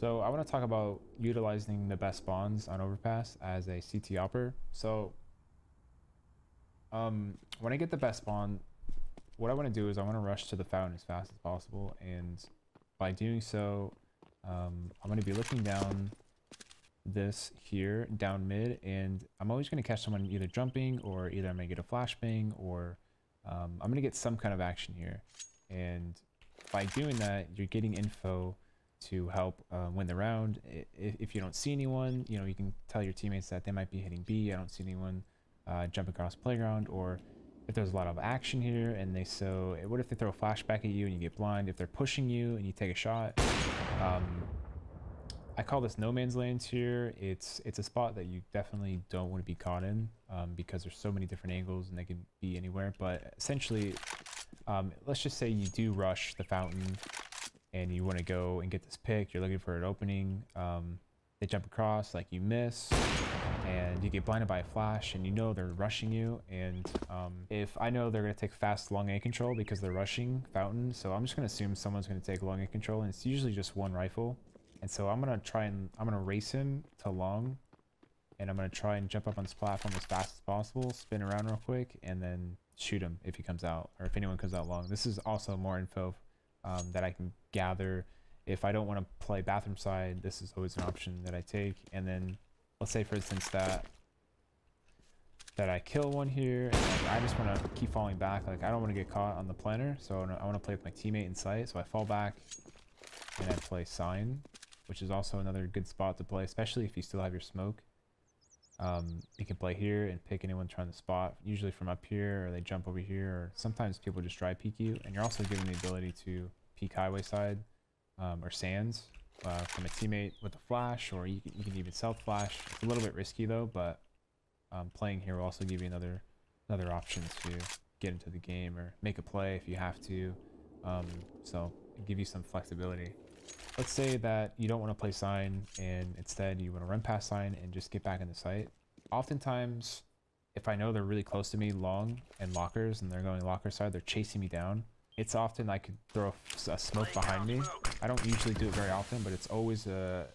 So I want to talk about utilizing the best spawns on Overpass as a CT opper. So when I get the best spawn, what I want to do is I want to rush to the fountain as fast as possible, and by doing so, I'm going to be looking down this here, down mid, and I'm always going to catch someone either jumping, or either I'm going to get a flashbang, or I'm going to get some kind of action here. And by doing that, you're getting info to help win the round. If you don't see anyone, you know, you can tell your teammates that they might be hitting B. I don't see anyone jump across the playground. Or if there's a lot of action here and what if they throw a flashback at you and you get blind? If they're pushing you and you take a shot, I call this no man's land here. It's a spot that you definitely don't want to be caught in because there's so many different angles and they can be anywhere. But essentially, let's just say you do rush the fountain and you want to go and get this pick. You're looking for an opening. They jump across, like you miss, and you get blinded by a flash, and you know they're rushing you. And if I know they're going to take fast long A control because they're rushing fountain, so I'm just going to assume someone's going to take long A control, and it's usually just one rifle. And so I'm going to race him to long, and I'm going to try and jump up on this platform as fast as possible, spin around real quick, and then shoot him if he comes out, or if anyone comes out long. This is also more info that I can gather. If I don't want to play bathroom side, this is always an option that I take. And then let's say, for instance, that I kill one here, and I just want to keep falling back. Like, I don't want to get caught on the planner, so I want to play with my teammate in sight. So I fall back and I play sign, which is also another good spot to play, especially if you still have your smoke. You can play here and pick anyone trying to spot, usually from up here, or they jump over here, or sometimes people just dry peek you, and you're also given the ability to peek highway side or sands from a teammate with a flash, or you can even self flash. It's a little bit risky though, but playing here will also give you another option to get into the game or make a play if you have to. So give you some flexibility. Let's say that you don't want to play sign, and instead you want to run past sign and just get back in the site. Oftentimes, if I know they're really close to me, long and lockers, and they're going locker side, they're chasing me down. It's often I could throw a smoke behind me. I don't usually do it very often, but it's always a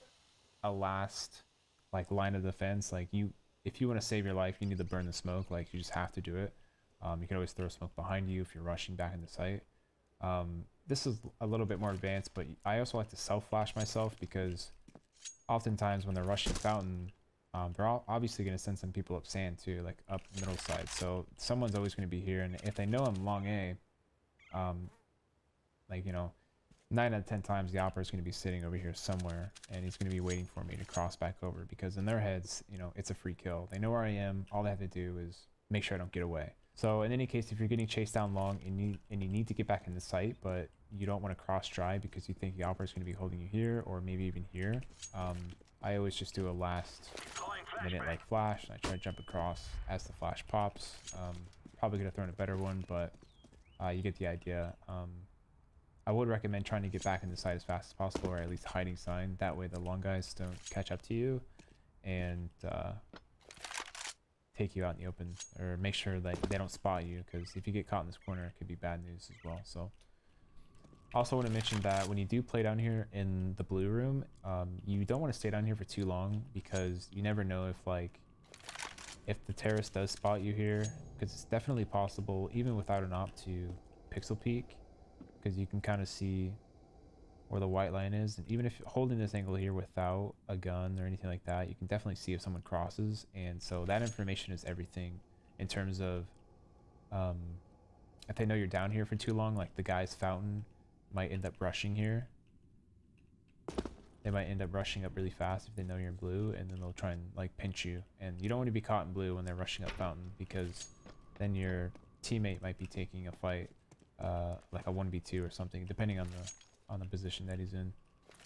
last line of defense. Like, if you want to save your life, you need to burn the smoke. Like, you just have to do it. You can always throw smoke behind you if you're rushing back in the site. This is a little bit more advanced, but I also like to self-flash myself, because oftentimes when they're rushing fountain, they're obviously going to send some people up sand too, like up middle side. So someone's always going to be here, and if they know I'm long A, like, you know, 9 out of 10 times the opera is going to be sitting over here somewhere, and he's going to be waiting for me to cross back over, because in their heads, you know, it's a free kill. They know where I am. All they have to do is make sure I don't get away. So in any case, if you're getting chased down long and you need to get back in the site, but you don't want to cross dry because you think the opera is going to be holding you here, or maybe even here, I always just do a last minute flash, and I try to jump across as the flash pops. Probably could have thrown a better one, but you get the idea. I would recommend trying to get back in the site as fast as possible, or at least hiding sign. That way the long guys don't catch up to you and take you out in the open, or make sure that they don't spot you, because if you get caught in this corner, it could be bad news as well. So also want to mention that when you do play down here in the blue room, you don't want to stay down here for too long, because you never know if the terrorist does spot you here, because it's definitely possible, even without an op, to pixel peek, because you can kind of see where the white line is. And even if holding this angle here without a gun or anything like that, you can definitely see if someone crosses. And so that information is everything in terms of if they know you're down here for too long, like the guy's fountain might end up rushing here. They might end up rushing up really fast if they know you're in blue, and then they'll try and like pinch you. And you don't want to be caught in blue when they're rushing up fountain, because then your teammate might be taking a fight, like a 1v2 or something, depending on the position that he's in.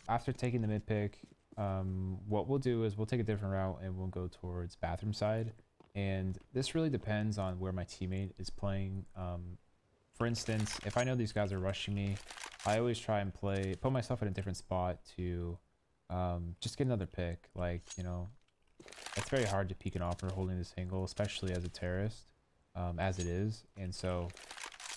After taking the mid pick, what we'll do is we'll take a different route, and we'll go towards bathroom side. And this really depends on where my teammate is playing. For instance, if I know these guys are rushing me, I always try and put myself in a different spot to just get another pick. Like, you know, it's very hard to peek an opera holding this angle, especially as a terrorist, as it is. And so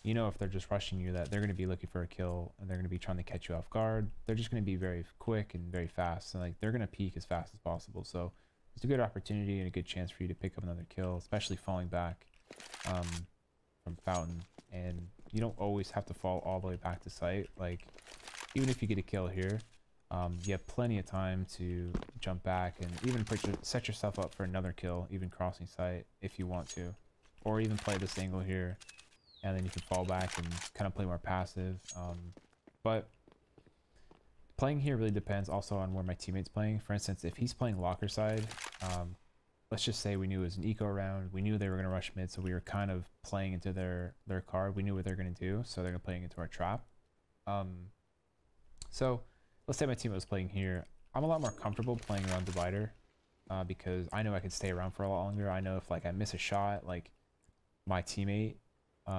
you know, if they're just rushing you, that they're going to be looking for a kill and they're going to be trying to catch you off guard. They're just going to be very quick and very fast, and like they're going to peek as fast as possible. So it's a good opportunity and a good chance for you to pick up another kill, especially falling back from fountain. And you don't always have to fall all the way back to site. Like even if you get a kill here, you have plenty of time to jump back and even set yourself up for another kill, even crossing site if you want to, or even play this angle here, and then you can fall back and kind of play more passive. But playing here really depends also on where my teammate's playing. For instance, if he's playing locker side, let's just say we knew it was an eco round, we knew they were going to rush mid, so we were kind of playing into their card. We knew what they're going to do, so they're playing into our trap. So let's say my teammate was playing here. I'm a lot more comfortable playing around divider because I know I can stay around for a lot longer. I know if like I miss a shot, like my teammate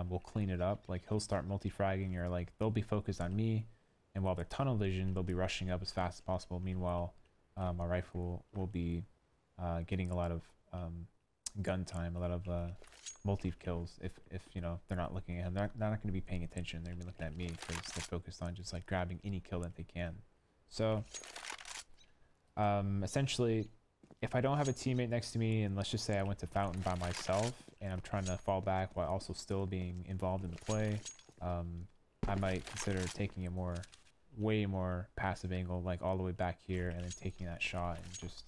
will clean it up. Like he'll start multi-fragging, or like they'll be focused on me, and while they're tunnel vision, they'll be rushing up as fast as possible. Meanwhile, my rifle will be getting a lot of gun time, a lot of multi kills. If you know they're not looking at him, they're not going to be paying attention. They're going to be looking at me because they're focused on just like grabbing any kill that they can. So essentially, if I don't have a teammate next to me, and let's just say I went to fountain by myself and I'm trying to fall back while also still being involved in the play, I might consider taking a way more passive angle, like all the way back here, and then taking that shot and just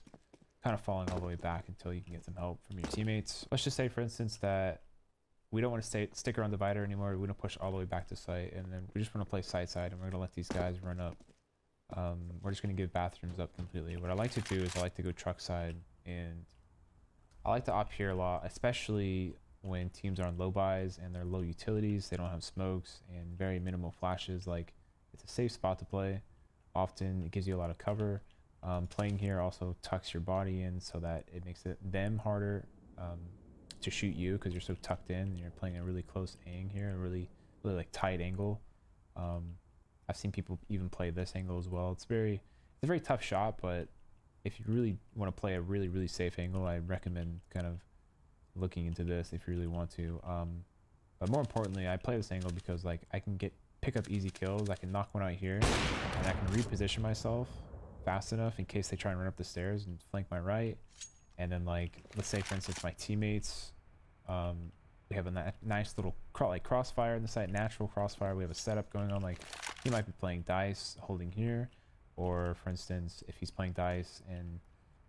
kind of falling all the way back until you can get some help from your teammates. Let's just say, for instance, that we don't want to stick around divider anymore. We want to push all the way back to site, and then we just want to play side and we're going to let these guys run up. We're just going to give bathrooms up completely. What I like to do is I like to go truck side, and I like to op here a lot, especially when teams are on low buys and they're low utilities. They don't have smokes and very minimal flashes. Like it's a safe spot to play. Often it gives you a lot of cover. Playing here also tucks your body in so that it makes them harder to shoot you because you're so tucked in and you're playing a really close ang here, a really like tight angle. I've seen people even play this angle as well. It's a very tough shot, but if you really want to play a really safe angle, I recommend kind of looking into this if you really want to. But more importantly, I play this angle because like I can pick up easy kills. I can knock one out here, and I can reposition myself fast enough in case they try and run up the stairs and flank my right. And then like let's say for instance my teammates, we have a nice little crossfire in the site, natural crossfire. We have a setup going on, like he might be playing dice holding here, or for instance if he's playing dice and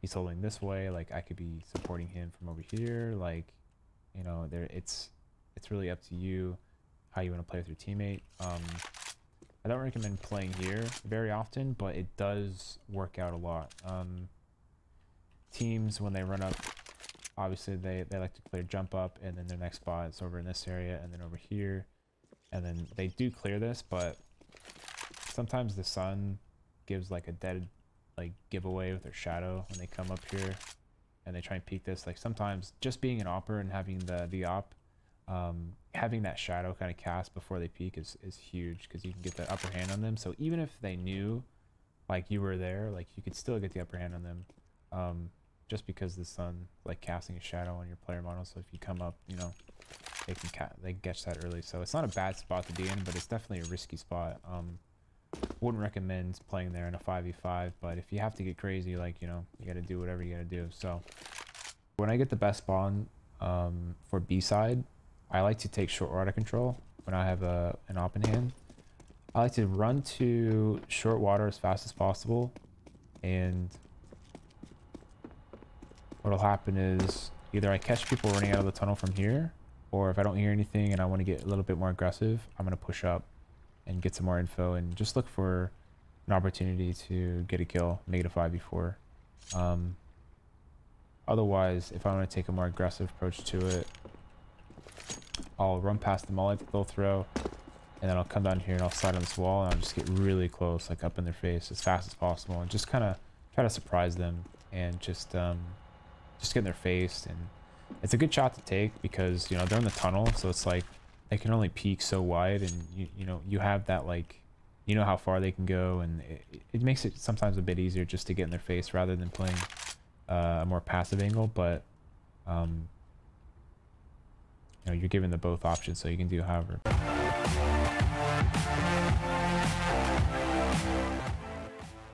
he's holding this way, like I could be supporting him from over here. Like, you know, it's really up to you how you want to play with your teammate. I don't recommend playing here very often, but it does work out a lot. Teams, when they run up, obviously they like to clear jump up, and then their next spot is over in this area and then over here, and then they do clear this, but sometimes the sun gives like a dead like giveaway with their shadow when they come up here and they try and peek this. Like sometimes just being an opper and having the op, having that shadow kind of cast before they peek is huge, because you can get the upper hand on them. So even if they knew like you were there, like you could still get the upper hand on them, just because the sun like casting a shadow on your player model. So if you come up, you know, they catch that early. So it's not a bad spot to be in, but it's definitely a risky spot. Wouldn't recommend playing there in a 5v5, but if you have to get crazy, like, you know, you got to do whatever you got to do. So when I get the best spawn for B side, I like to take short water control when I have an op in hand. I like to run to short water as fast as possible, and what'll happen is either I catch people running out of the tunnel from here, or if I don't hear anything and I want to get a little bit more aggressive, I'm going to push up and get some more info and just look for an opportunity to get a kill, make it a 5v4. Otherwise, if I want to take a more aggressive approach to it, I'll run past the molly that they'll throw, and then I'll come down here and I'll slide on this wall, and I'll just get really close, like up in their face as fast as possible, and just kind of try to surprise them and just get in their face. And it's a good shot to take because, you know, they're in the tunnel, so it's like they can only peek so wide, and you know you have that, like, you know how far they can go, and it makes it sometimes a bit easier just to get in their face rather than playing a more passive angle. But you know, you're given the both options, so you can do however.